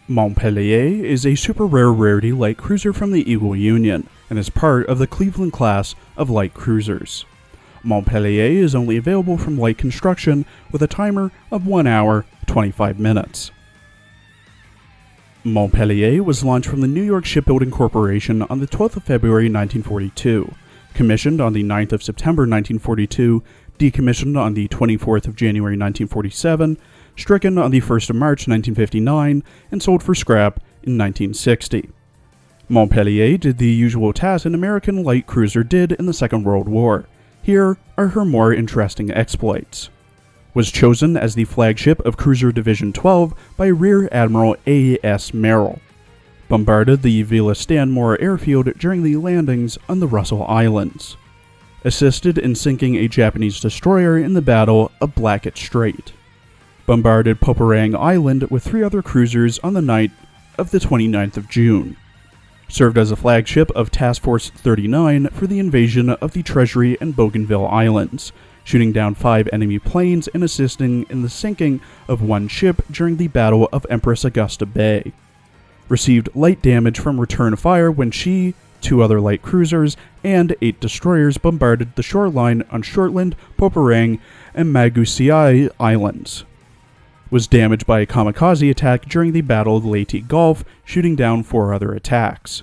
Montpelier is a super rare rarity light cruiser from the Eagle Union and is part of the Cleveland class of light cruisers. Montpelier is only available from light construction with a timer of 1 hour, 25 minutes. Montpelier was launched from the New York Shipbuilding Corporation on the 12th of February 1942, commissioned on the 9th of September 1942, decommissioned on the 24th of January 1947, stricken on the 1st of March 1959, and sold for scrap in 1960. Montpelier did the usual tasks an American light cruiser did in the Second World War. Here are her more interesting exploits. Was chosen as the flagship of Cruiser Division 12 by Rear Admiral A.S. Merrill. Bombarded the Villa Stanmore airfield during the landings on the Russell Islands. Assisted in sinking a Japanese destroyer in the Battle of Blackett Strait. Bombarded Poperang Island with 3 other cruisers on the night of the 29th of June. Served as a flagship of Task Force 39 for the invasion of the Treasury and Bougainville Islands, shooting down 5 enemy planes and assisting in the sinking of 1 ship during the Battle of Empress Augusta Bay. Received light damage from return fire when she, 2 other light cruisers, and 8 destroyers bombarded the shoreline on Shortland, Poperang, and Magusiai Islands. Was damaged by a kamikaze attack during the Battle of Leyte Gulf, shooting down 4 other attacks.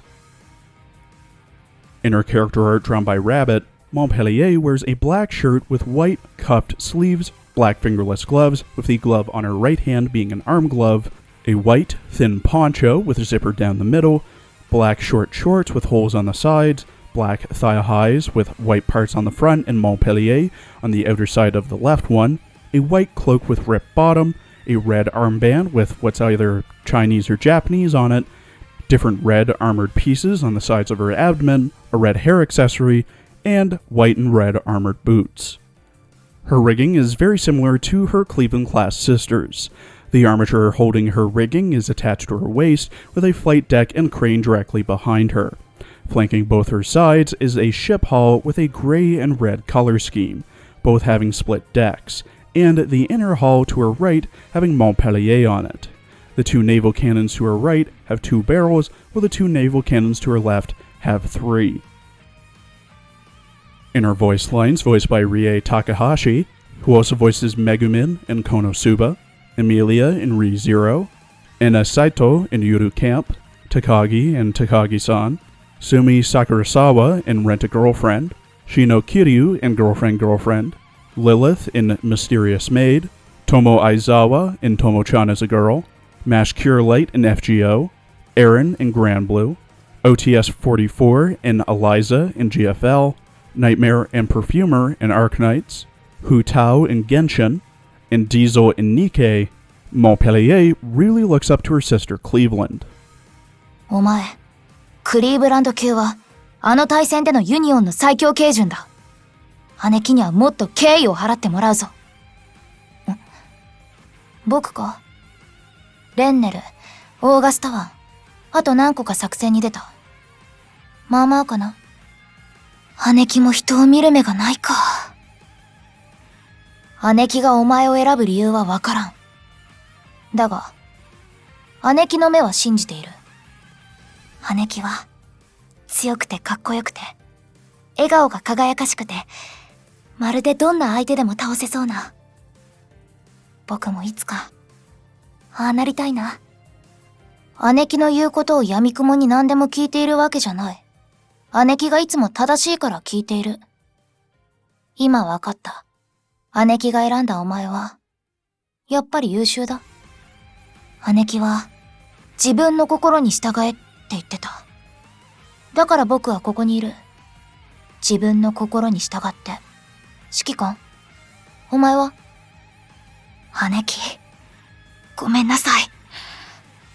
In her character art drawn by Rabbit, Montpelier wears a black shirt with white cuffed sleeves, black fingerless gloves, with the glove on her right hand being an arm glove, a white, thin poncho with a zipper down the middle, black short shorts with holes on the sides, black thigh highs with white parts on the front and Montpelier on the outer side of the left one, a white cloak with ripped bottom, a red armband with what's either Chinese or Japanese on it, different red armored pieces on the sides of her abdomen, a red hair accessory, and white and red armored boots. Her rigging is very similar to her Cleveland-class sisters. The armature holding her rigging is attached to her waist with a flight deck and crane directly behind her. Flanking both her sides is a ship hull with a gray and red color scheme, both having split decks, and the inner hull to her right having Montpelier on it. The 2 naval cannons to her right have 2 barrels, while the 2 naval cannons to her left have 3. In her voice lines, voiced by Rie Takahashi, who also voices Megumin in Konosuba, Emilia in Re:Zero, Ena Saito in Yuru Camp, Takagi in Takagi-san, Sumi Sakurasawa in Rent-A-Girlfriend, Shino Kiryu in Girlfriend, Lilith in Mysterious Maid, Tomo Aizawa in Tomo-chan as a Girl, Mash Curelight in FGO, Aaron in Grand Blue, OTS-44 in Eliza in GFL, Nightmare and Perfumer in Arknights, Hu Tao in Genshin, and Diesel in Nikkei. Montpelier really looks up to her sister Cleveland. お前、クリーブランド級はあの対戦でのユニオンの最強軽順だ。姉貴にはもっと敬意を払ってもらうぞ。僕か。レンネル、オーガスタワン、あと何個か作戦に出た。まあまあかな。姉貴も人を見る目がないか。姉貴がお前を選ぶ理由はわからん。だが、姉貴の目は信じている。姉貴は強くてかっこよくて、笑顔が輝かしくて、まるでどんな相手でも倒せそうな。僕もいつかああなりたいな。姉貴の言うことを闇雲に何でも聞いているわけじゃない。姉貴がいつも正しいから聞いている。今わかった。姉貴が選んだお前はやっぱり優秀だ。姉貴は自分の心に従えって言ってた。だから僕はここにいる。自分の心に従って。指揮官、お前は？姉貴、ごめんなさい。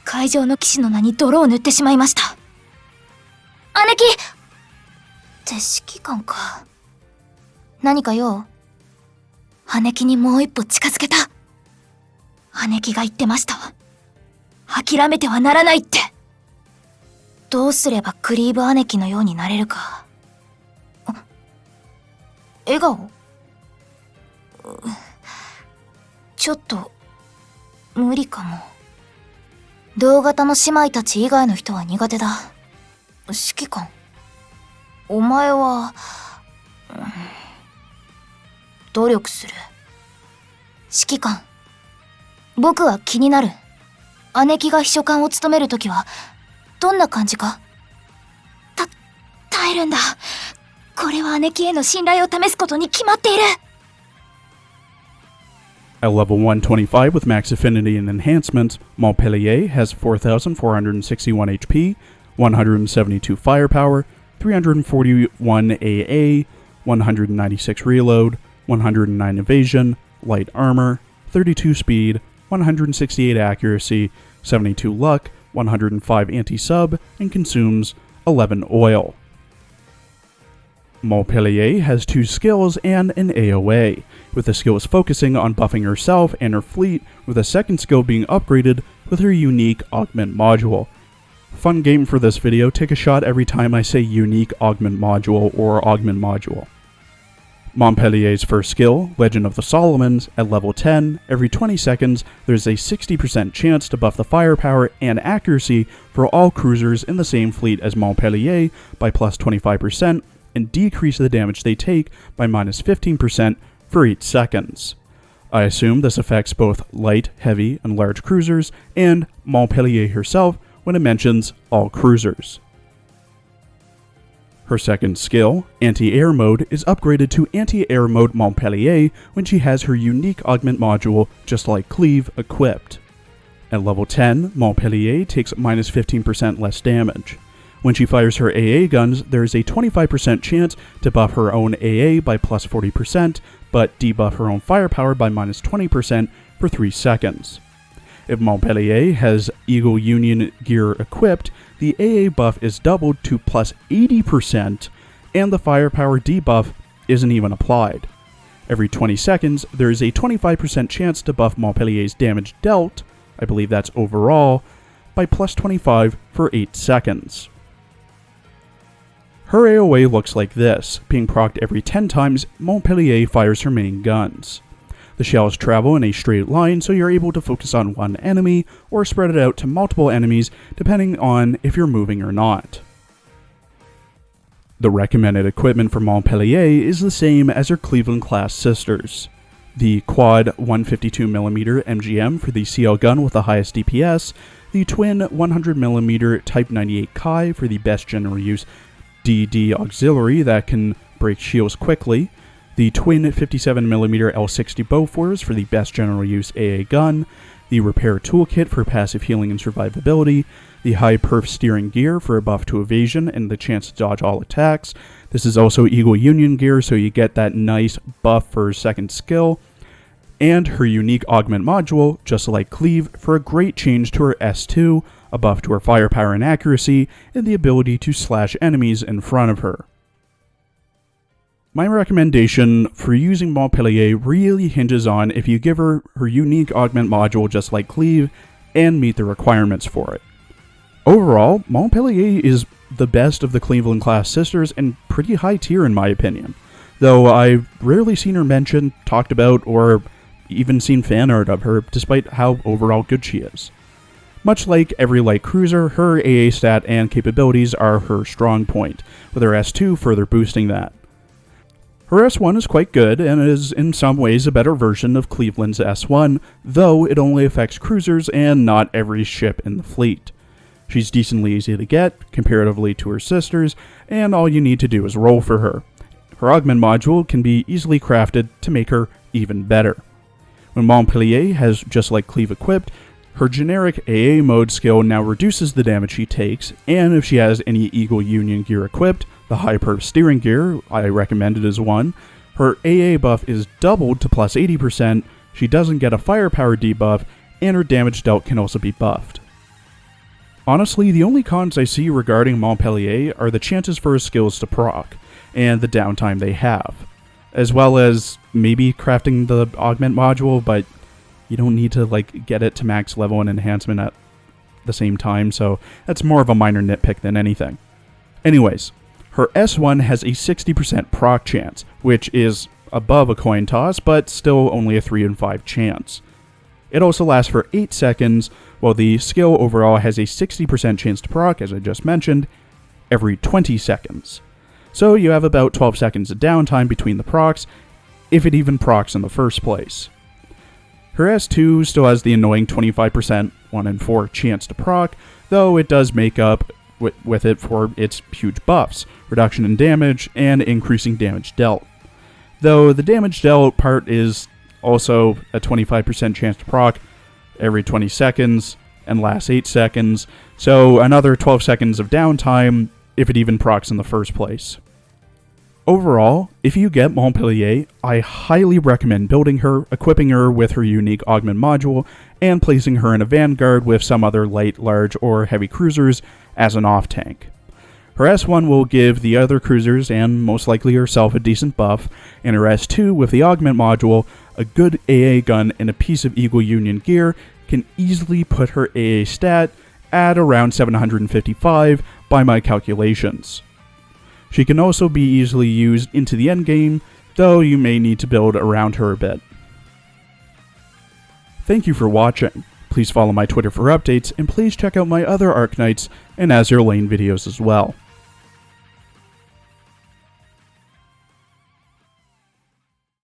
会場の騎士の名に泥を塗ってしまいました。姉貴って指揮官か。何か用？姉貴にもう一歩近づけた。姉貴が言ってました。諦めてはならないって。どうすればクリーブ姉貴のようになれるか。笑顔？ちょっと無理かも。同型の姉妹たち以外の人は苦手だ。指揮官。お前は、努力する。指揮官。僕は気になる。姉貴が秘書官を務めるときは、どんな感じか。耐えるんだ。これは姉貴への信頼を試すことに決まっている。At level 125 with max affinity and enhancements, Montpelier has 4,461 HP, 172 firepower, 341 AA, 196 reload, 109 evasion, light armor, 32 speed, 168 accuracy, 72 luck, 105 anti-sub, and consumes 11 oil. Montpelier has 2 skills and an AoA, with the skills focusing on buffing herself and her fleet, with the second skill being upgraded with her unique augment module. Fun game for this video, take a shot every time I say unique augment module or augment module. Montpellier's first skill, Legend of the Solomons, at level 10, every 20 seconds there's a 60% chance to buff the firepower and accuracy for all cruisers in the same fleet as Montpelier by plus 25%, and decrease the damage they take by minus 15% for 8 seconds. I assume this affects both light, heavy, and large cruisers, and Montpelier herself when it mentions all cruisers. Her second skill, Anti-Air Mode, is upgraded to Anti-Air Mode Montpelier when she has her unique augment module, just like Cleave, equipped. At level 10, Montpelier takes minus 15% less damage. When she fires her AA guns, there is a 25% chance to buff her own AA by plus 40%, but debuff her own firepower by minus 20% for 3 seconds. If Montpelier has Eagle Union gear equipped, the AA buff is doubled to plus 80%, and the firepower debuff isn't even applied. Every 20 seconds, there is a 25% chance to buff Montpellier's damage dealt, I believe that's overall, by plus 25 for 8 seconds. Her AoA looks like this, being procced every 10 times Montpelier fires her main guns. The shells travel in a straight line, so you're able to focus on one enemy, or spread it out to multiple enemies depending on if you're moving or not. The recommended equipment for Montpelier is the same as her Cleveland-class sisters. The quad 152mm MGM for the CL gun with the highest DPS, the twin 100mm Type 98 Kai for the best general use DD auxiliary that can break shields quickly, the twin 57mm L60 Bofors for the best general use AA gun, the repair toolkit for passive healing and survivability, the high perf steering gear for a buff to evasion and the chance to dodge all attacks. This is also Eagle Union gear, so you get that nice buff for second skill, and her unique augment module, just like Cleave, for a great change to her S2, a buff to her firepower and accuracy, and the ability to slash enemies in front of her. My recommendation for using Montpelier really hinges on if you give her her unique augment module just like Cleave and meet the requirements for it. Overall, Montpelier is the best of the Cleveland-class sisters and pretty high tier in my opinion, though I've rarely seen her mentioned, talked about, or even seen fan art of her despite how overall good she is. Much like every light cruiser, her AA stat and capabilities are her strong point, with her S2 further boosting that. Her S1 is quite good, and is in some ways a better version of Cleveland's S1, though it only affects cruisers and not every ship in the fleet. She's decently easy to get, comparatively to her sisters, and all you need to do is roll for her. Her augment module can be easily crafted to make her even better. When Montpelier has just like Cleave equipped, her generic AA mode skill now reduces the damage she takes, and if she has any Eagle Union gear equipped, the high perf steering gear, I recommend it as one, her AA buff is doubled to plus 80%, she doesn't get a firepower debuff, and her damage dealt can also be buffed. Honestly, the only cons I see regarding Montpelier are the chances for her skills to proc, and the downtime they have, as well as maybe crafting the augment module, but you don't need to get it to max level and enhancement at the same time, so that's more of a minor nitpick than anything. Anyways, her S1 has a 60% proc chance, which is above a coin toss, but still only a 3 in 5 chance. It also lasts for 8 seconds, while the skill overall has a 60% chance to proc, as I just mentioned, every 20 seconds. So you have about 12 seconds of downtime between the procs, if it even procs in the first place. Her S2 still has the annoying 25% 1 in 4 chance to proc, though it does make up with it for its huge buffs, reduction in damage, and increasing damage dealt. Though the damage dealt part is also a 25% chance to proc every 20 seconds and lasts 8 seconds, so another 12 seconds of downtime if it even procs in the first place. Overall, if you get Montpelier, I highly recommend building her, equipping her with her unique augment module, and placing her in a vanguard with some other light, large, or heavy cruisers as an off-tank. Her S1 will give the other cruisers, and most likely herself, a decent buff, and her S2 with the augment module, a good AA gun, and a piece of Eagle Union gear, can easily put her AA stat at around 755 by my calculations. She can also be easily used into the endgame, though you may need to build around her a bit. Thank you for watching. Please follow my Twitter for updates, and please check out my other Arknights and Azur Lane videos as well.